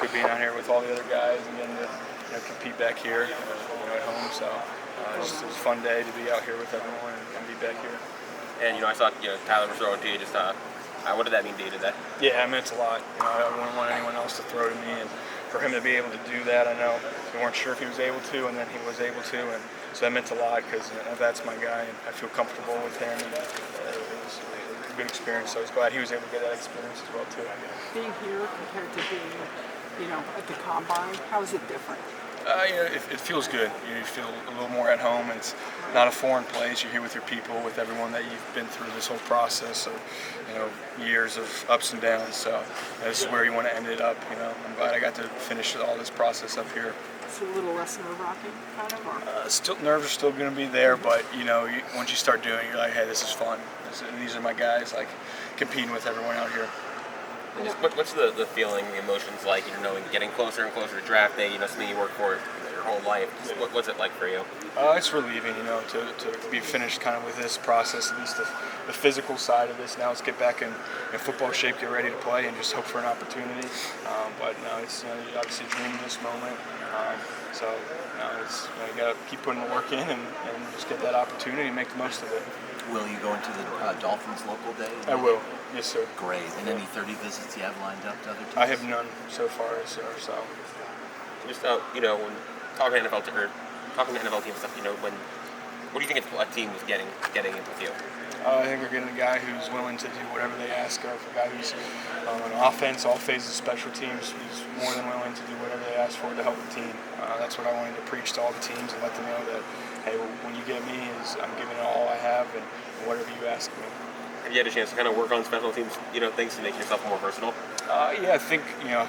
good being out here with all the other guys and getting to compete back here at home. So it was a fun day to be out here with everyone and be back here. And I saw Tyler was throwing to you. Just what did that mean to you today? Yeah, it meant a lot. I wouldn't want anyone else to throw to me, and for him to be able to do that, I know we weren't sure if he was able to, and then he was able to, and so that meant a lot because that's my guy, and I feel comfortable with him. And it was a good experience, so I was glad he was able to get that experience as well too. Being here compared to being, at the combine, how is it different? It feels good. You feel a little more at home. It's not a foreign place. You're here with your people, with everyone that you've been through this whole process of, years of ups and downs. So this is where you want to end it up. I'm glad I got to finish all this process up here. It's a little less nerve-wracking, kind of, or? Still, nerves are still going to be there, but once you start doing it, you're like, hey, this is fun. These are my guys, like competing with everyone out here. What's the feeling, the emotions like? Knowing getting closer and closer to draft day. Something you work for your whole life. What's it like for you? It's relieving, to be finished kind of with this process, at least the physical side of this. Now let's get back in football shape, get ready to play, and just hope for an opportunity. But no, it's you obviously dreaming this moment. So it's you got to keep putting the work in and just get that opportunity and make the most of it. Will you go into the Dolphins local day? I will. Yes, sir. Great. And any 30 visits you have lined up to other teams? I have none so far, sir. So just when talking to NFL teams stuff, what do you think a team is getting in with you? I think we're getting a guy who's willing to do whatever they ask of, a guy who's on offense, all phases of special teams, who's more than willing to do whatever they ask for to help the team. That's what I wanted to preach to all the teams and let them know that, hey, when you get me, I'm giving it all I have and whatever you ask me. Have you had a chance to kind of work on special teams, things to make yourself more versatile? Yeah, I think,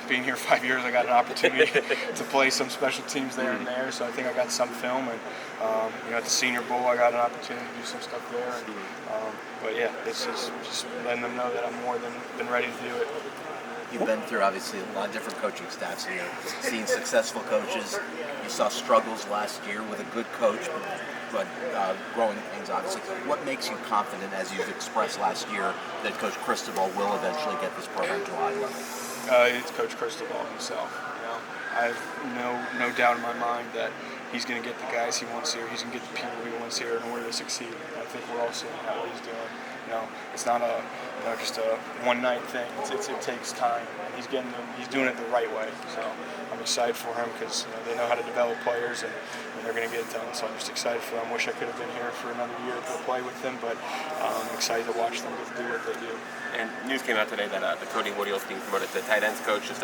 being here 5 years, I got an opportunity to play some special teams there and there, so I think I got some film, and, at the Senior Bowl, I got an opportunity to do some stuff there, and, but yeah, it's just letting them know that I'm more than ready to do it. You've been through, obviously, a lot of different coaching staffs here, seen successful coaches. You saw struggles last year with a good coach, but growing things, obviously. What makes you confident, as you've expressed last year, that Coach Cristobal will eventually get this program to a high level? It's Coach Cristobal himself. I have no doubt in my mind that he's going to get the guys he wants here. He's going to get the people he wants here in order to succeed. And I think we're all seeing how he's doing. It's not just a one-night thing. It takes time, and he's doing it the right way. So I'm excited for him because they know how to develop players, and they're going to get it done. So I'm just excited for them. Wish I could have been here for another year to play with them, but I'm excited to watch them do what they do. And news came out today that the Cody Woodill's being promoted to tight ends coach. Just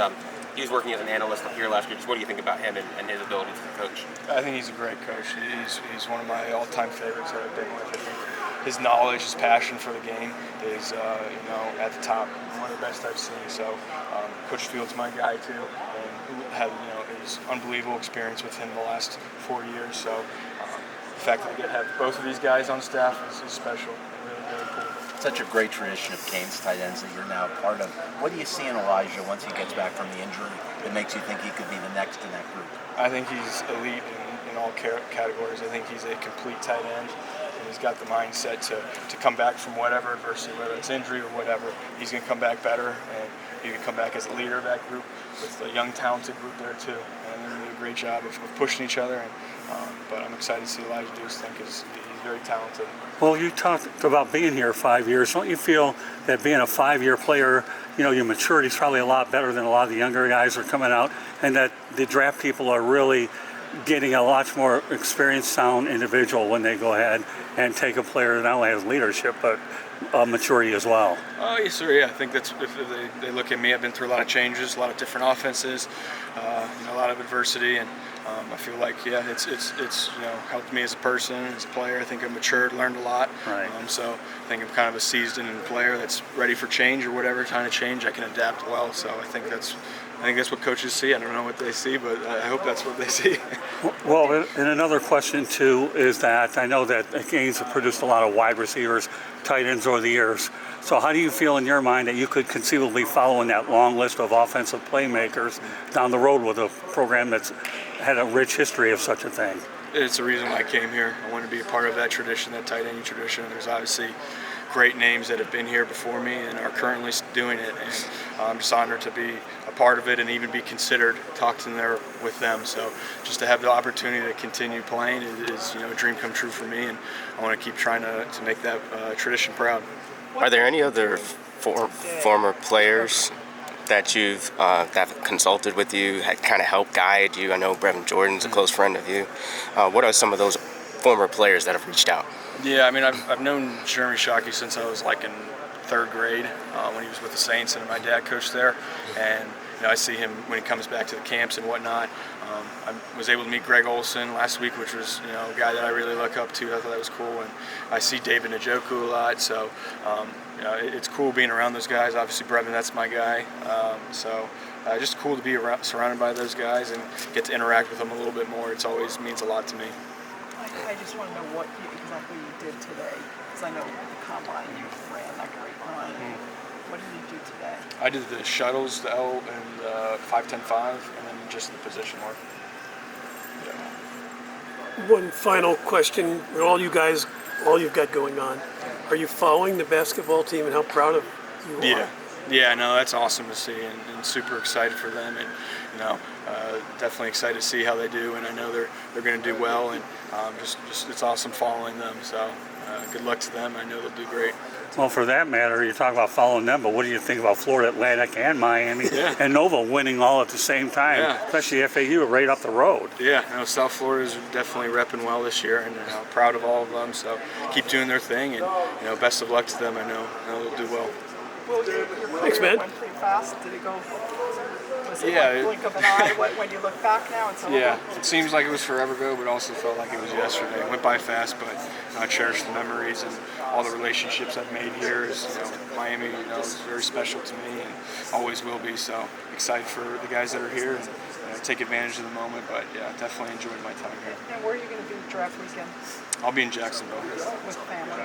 he was working as an analyst here last year. Just what do you think about him and his ability to coach? I think he's a great coach. He's one of my all-time favorites that I've been with. I think his knowledge, his passion for the game is, at the top. One of the best I've seen. So, Coach Field's my guy too, and had his unbelievable experience with him the last 4 years. So, the fact that we get to have both of these guys on staff is special. Really cool. Such a great tradition of Canes tight ends that you're now a part of. What do you see in Elijah once he gets back from the injury that makes you think he could be the next in that group? I think he's elite in all categories. I think he's a complete tight end. He's got the mindset to come back from whatever adversity, whether it's injury or whatever. He's going to come back better, and he can come back as a leader of that group with a young, talented group there too. And they're going to do a great job of pushing each other. But I'm excited to see Elijah do his thing because he's very talented. Well, you talked about being here 5 years. Don't you feel that being a 5-year player, your maturity is probably a lot better than a lot of the younger guys are coming out, and that the draft people are really getting a lot more experienced, sound individual when they go ahead and take a player that not only has leadership but maturity as well? Oh, yes, sir. Yeah, I think that's if they look at me. I've been through a lot of changes, a lot of different offenses, a lot of adversity, and I feel like it's helped me as a person, as a player. I think I've matured, learned a lot. Right. So I think I'm kind of a seasoned player that's ready for change or whatever kind of change. I can adapt well. So I think that's what coaches see. I don't know what they see, but I hope that's what they see. Well, and another question too is that I know that the Canes have produced a lot of wide receivers, tight ends over the years. So how do you feel in your mind that you could conceivably follow in that long list of offensive playmakers down the road with a program that's had a rich history of such a thing? It's the reason why I came here. I want to be a part of that tradition, that tight end tradition. There's obviously great names that have been here before me and are currently doing it, and I'm just honored to be a part of it and even be considered talked in there with them. So just to have the opportunity to continue playing is a dream come true for me, and I want to keep trying to make that tradition proud. Are there any other former players that you've that consulted with you, had kind of helped guide you? I know Brevin Jordan's a close friend of you. What are some of those former players that have reached out? Yeah, I mean, I've known Jeremy Shockey since I was like in third grade when he was with the Saints, and my dad coached there. And I see him when he comes back to the camps and whatnot. I was able to meet Greg Olson last week, which was a guy that I really look up to. I thought that was cool, and I see David Njoku a lot. So it's cool being around those guys. Obviously, Brevin, that's my guy. So just cool to be surrounded by those guys and get to interact with them a little bit more. It always means a lot to me. I just want to know what exactly you did today, because I know at the combine you ran that great run. What did you do today? I did the shuttles, the L and 5-10-5, and then just the position work. Yeah. One final question, with all you guys, all you've got going on, are you following the basketball team and how proud of you are? Yeah, no, that's awesome to see, and super excited for them, and definitely excited to see how they do, and I know they're going to do well, and just it's awesome following them. So good luck to them. I know they'll do great. Well, for that matter, you talk about following them, but what do you think about Florida Atlantic and Miami and Nova winning all at the same time, especially FAU right up the road? Yeah, South Florida's definitely repping well this year, and proud of all of them. So keep doing their thing, and best of luck to them. I know they'll do well. Well, your Thanks, man. went pretty fast. Did it go? Was it Yeah, like blink of an eye when you look back now? It's over? Yeah, it seems like it was forever ago, but also felt like it was yesterday. It went by fast, but I cherish the memories and all the relationships I've made here. Miami, is very special to me and always will be. So excited for the guys that are here and take advantage of the moment. But yeah, definitely enjoyed my time here. And where are you going to be draft weekend? I'll be in Jacksonville. With family?